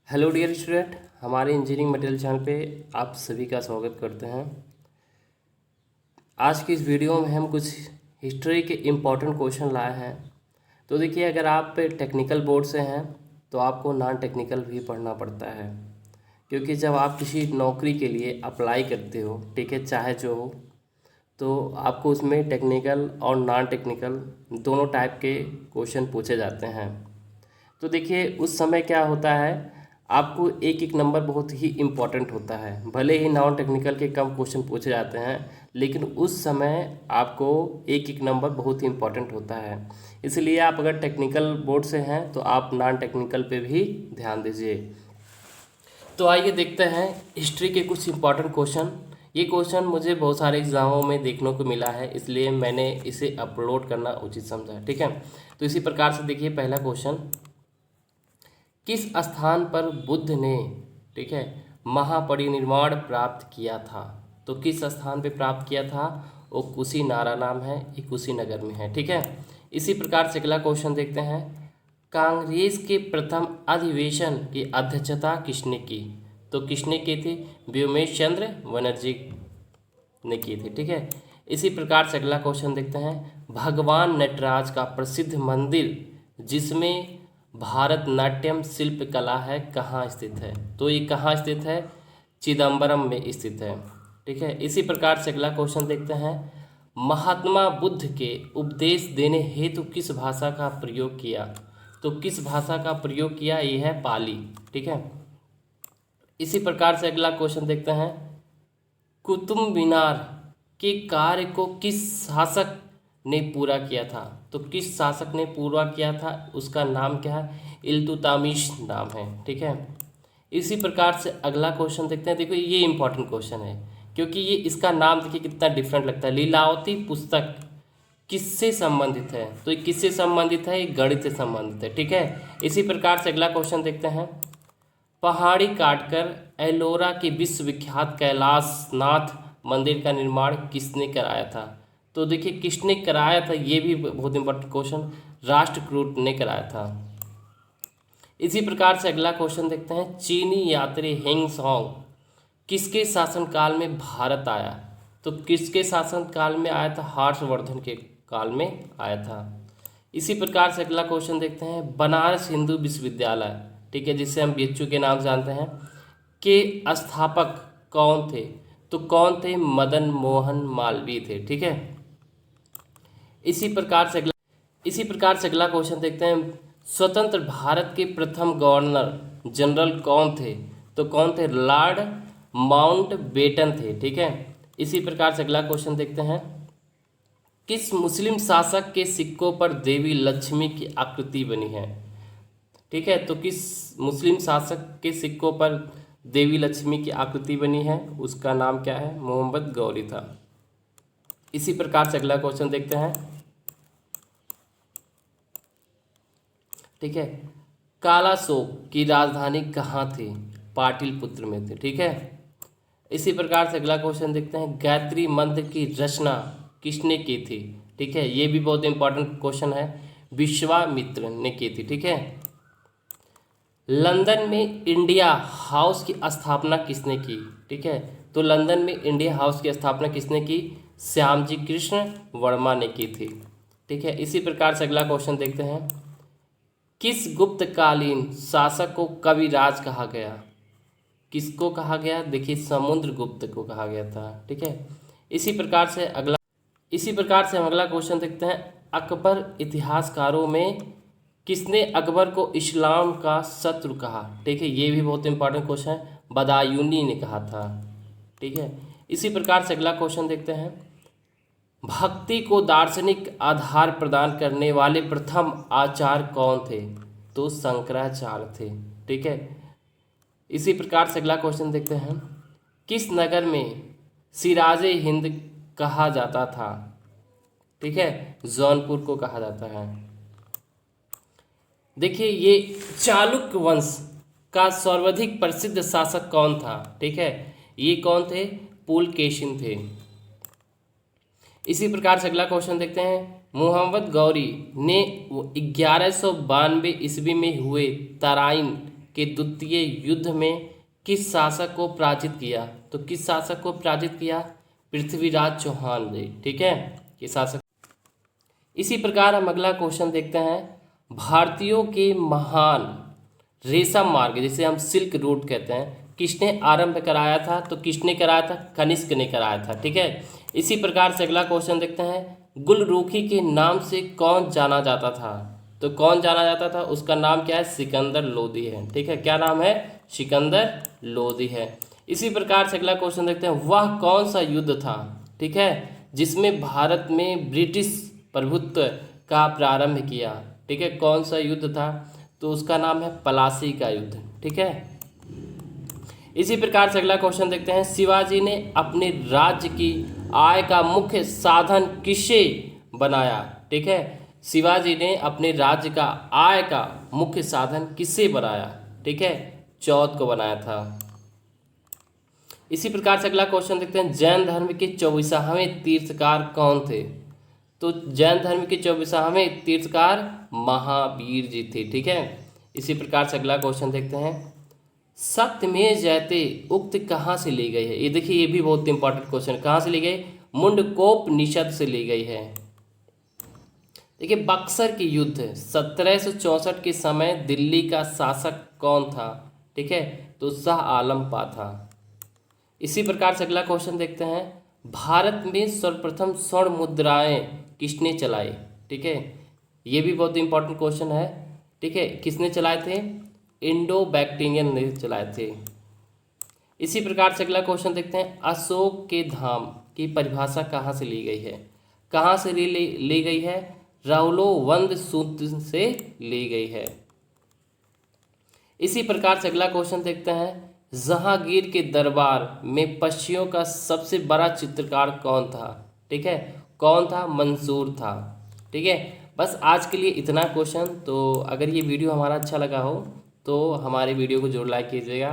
Hello dear student, हमारे engineering material channel पे आप सभी का स्वागत करते हैं। आज की इस वीडियो में हम कुछ हिस्ट्री के इम्पोर्टेंट क्वेश्चन लाए हैं। तो देखिए, अगर आप टेक्निकल बोर्ड से हैं तो आपको नॉन टेक्निकल भी पढ़ना पड़ता है, क्योंकि जब आप किसी नौकरी के लिए अप्लाई करते हो, ठीक है, चाहे जो हो, तो आपको उसमें टेक्निकल और नॉन टेक्निकल दोनों टाइप के क्वेश्चन पूछे जाते हैं। तो देखिए, उस समय क्या होता है, आपको एक एक नंबर बहुत ही इम्पोर्टेंट होता है। भले ही नॉन टेक्निकल के कम क्वेश्चन पूछे जाते हैं, लेकिन उस समय आपको एक एक नंबर बहुत ही इम्पोर्टेंट होता है। इसलिए आप अगर टेक्निकल बोर्ड से हैं तो आप नॉन टेक्निकल पे भी ध्यान दीजिए। तो आइए देखते हैं हिस्ट्री के कुछ इम्पोर्टेंट क्वेश्चन। ये क्वेश्चन मुझे बहुत सारे एग्जामों में देखने को मिला है, इसलिए मैंने इसे अपलोड करना उचित समझा। ठीक है, तो इसी प्रकार से देखिए, पहला क्वेश्चन, किस स्थान पर बुद्ध ने, ठीक है, महापरिनिर्वाण प्राप्त किया था? तो किस स्थान पे प्राप्त किया था? वो कुशीनारा नाम है, ये कुशीनगर में है। ठीक है, इसी प्रकार से अगला क्वेश्चन देखते हैं, कांग्रेस के प्रथम अधिवेशन की अध्यक्षता किसने की? तो किसने की थी? व्योमेश चंद्र बनर्जी ने की थी। ठीक है, इसी प्रकार से अगला क्वेश्चन देखते हैं, भगवान नटराज का प्रसिद्ध मंदिर जिसमें भारतनाट्यम शिल्प कला है कहाँ स्थित है? तो ये कहाँ स्थित है? चिदम्बरम में स्थित है। ठीक है, इसी प्रकार से अगला क्वेश्चन देखते हैं, महात्मा बुद्ध के उपदेश देने हेतु किस भाषा का प्रयोग किया? तो किस भाषा का प्रयोग किया? ये है पाली। ठीक है, इसी प्रकार से अगला क्वेश्चन देखते हैं, कुतुब मीनार के कार्य को किस शासक ने पूरा किया था? तो किस शासक ने पूरा किया था, उसका नाम क्या है? इल्तुतमिश नाम है। ठीक है, इसी प्रकार से अगला क्वेश्चन देखते हैं। देखो, ये इंपॉर्टेंट क्वेश्चन है, क्योंकि ये इसका नाम देखिए कितना डिफरेंट लगता है। लीलावती पुस्तक किससे संबंधित है? तो ये किससे संबंधित है? ये गणित से संबंधित है। ठीक है, इसी प्रकार से अगला क्वेश्चन देखते हैं, पहाड़ी काटकर एलोरा के विश्वविख्यात कैलाशनाथ मंदिर का निर्माण किसने कराया था? तो देखिए, किसने कराया था, ये भी बहुत इंपॉर्टेंट क्वेश्चन, राष्ट्रकूट ने कराया था। इसी प्रकार से अगला क्वेश्चन देखते हैं, चीनी यात्री हेंग सॉन्ग किसके शासनकाल में भारत आया? तो किसके शासनकाल में आया था? हर्षवर्धन के काल में आया था। इसी प्रकार से अगला क्वेश्चन देखते हैं, बनारस हिंदू विश्वविद्यालय, ठीक है, जिसे हम बीएचयू के नाम से जानते हैं, के स्थापक कौन थे? तो कौन थे? मदन मोहन मालवीय थे। ठीक है, इसी प्रकार से अगला क्वेश्चन देखते हैं, स्वतंत्र भारत के प्रथम गवर्नर जनरल कौन थे? तो कौन थे? लॉर्ड माउंटबेटन थे। ठीक है, इसी प्रकार से अगला क्वेश्चन देखते हैं, किस मुस्लिम शासक के सिक्कों पर देवी लक्ष्मी की आकृति बनी है? ठीक है, तो किस मुस्लिम शासक के सिक्कों पर देवी लक्ष्मी की आकृति बनी है? उसका नाम क्या है? मोहम्मद गौरी था। इसी प्रकार से अगला क्वेश्चन देखते हैं, ठीक है, कालाशोक की राजधानी कहाँ थी? पाटलिपुत्र में थे। ठीक है, इसी प्रकार से अगला क्वेश्चन देखते हैं, गायत्री मंत्र की रचना किसने की थी? ठीक है, ये भी बहुत इंपॉर्टेंट क्वेश्चन है, विश्वामित्र ने की थी। ठीक है, लंदन में इंडिया हाउस की स्थापना किसने की? ठीक है, तो लंदन में इंडिया हाउस की स्थापना किसने की? श्यामजी कृष्ण वर्मा ने की थी। ठीक है, इसी प्रकार से अगला क्वेश्चन देखते हैं, किस गुप्तकालीन शासक को कविराज कहा गया? किसको कहा गया? देखिए, समुद्रगुप्त को कहा गया था। ठीक है, इसी प्रकार से हम अगला क्वेश्चन देखते हैं, अकबर इतिहासकारों में किसने अकबर को इस्लाम का शत्रु कहा? ठीक है, ये भी बहुत इंपॉर्टेंट क्वेश्चन है, बदायूनी ने कहा था। ठीक है, इसी प्रकार से अगला क्वेश्चन देखते हैं, भक्ति को दार्शनिक आधार प्रदान करने वाले प्रथम आचार्य कौन थे? तो शंकराचार्य थे। ठीक है, इसी प्रकार से अगला क्वेश्चन देखते हैं, किस नगर में सिराजे हिंद कहा जाता था? ठीक है, जौनपुर को कहा जाता है। देखिए, ये चालुक्य वंश का सर्वाधिक प्रसिद्ध शासक कौन था? ठीक है, ये कौन थे? पुलकेशिन थे। इसी प्रकार से अगला क्वेश्चन देखते हैं, मोहम्मद गौरी ने 1192 ईस्वी में हुए तराइन के द्वितीय युद्ध में किस शासक को पराजित किया? तो किस शासक को पराजित किया? पृथ्वीराज चौहान जी, ठीक है, ये शासक। इसी प्रकार हम अगला क्वेश्चन देखते हैं। भारतीयों के महान रेशम मार्ग, जिसे हम सिल्क रूट कहते हैं, किसने आरंभ कराया था? तो किसने कराया था? कनिष्क ने कराया था, ठीक है। इसी प्रकार से अगला क्वेश्चन देखते हैं। गुलरुखी के नाम से कौन जाना जाता था? तो कौन जाना जाता था? उसका नाम क्या है? सिकंदर लोदी है, ठीक है। क्या नाम है? सिकंदर लोदी है। इसी प्रकार से अगला क्वेश्चन देखते हैं। वह कौन सा युद्ध था, ठीक है, जिसमें भारत में ब्रिटिश प्रभुत्व का प्रारंभ किया? ठीक है, कौन सा युद्ध था? तो उसका नाम है पलासी का युद्ध, ठीक है। इसी प्रकार से अगला क्वेश्चन देखते हैं। शिवाजी ने अपने राज्य की आय का मुख्य साधन किसे बनाया? ठीक है, शिवाजी ने अपने राज्य का आय का मुख्य साधन किसे बनाया? ठीक है, चौथ को बनाया था। इसी प्रकार से अगला क्वेश्चन देखते हैं। जैन धर्म के 24वें तीर्थकार कौन थे? तो जैन धर्म के 24वें तीर्थकार महावीर जी थे, ठीक है। इसी प्रकार से अगला क्वेश्चन देखते हैं। सत्यमेव जयते उक्त कहाँ से ली गई है? ये देखिए, ये भी बहुत इंपॉर्टेंट क्वेश्चन। कहाँ से ली गई? मुंडकोपनिषद से ली गई है। देखिए, बक्सर की युद्ध 1764 के समय दिल्ली का शासक कौन था? ठीक है, तो शाह आलम पा था। इसी प्रकार से अगला क्वेश्चन देखते हैं। भारत में सर्वप्रथम स्वर्ण मुद्राएं किसने चलाई? ठीक है, ये भी बहुत इंपॉर्टेंट क्वेश्चन है, ठीक है। किसने चलाए थे? इंडो बैक्टीरियन ने चलाए थे। इसी प्रकार से अगला क्वेश्चन देखते हैं। अशोक के धाम की परिभाषा कहाँ से ली गई है? कहाँ से ली गई है? राहुलोवंद सूत्र से ली गई है। इसी प्रकार से अगला क्वेश्चन देखते हैं। जहांगीर के दरबार में पक्षियों का सबसे बड़ा चित्रकार कौन था? ठीक है, कौन था? मंसूर था, ठीक है। बस आज के लिए इतना क्वेश्चन। तो अगर ये वीडियो हमारा अच्छा लगा हो तो हमारे वीडियो को जरूर लाइक कीजिएगा।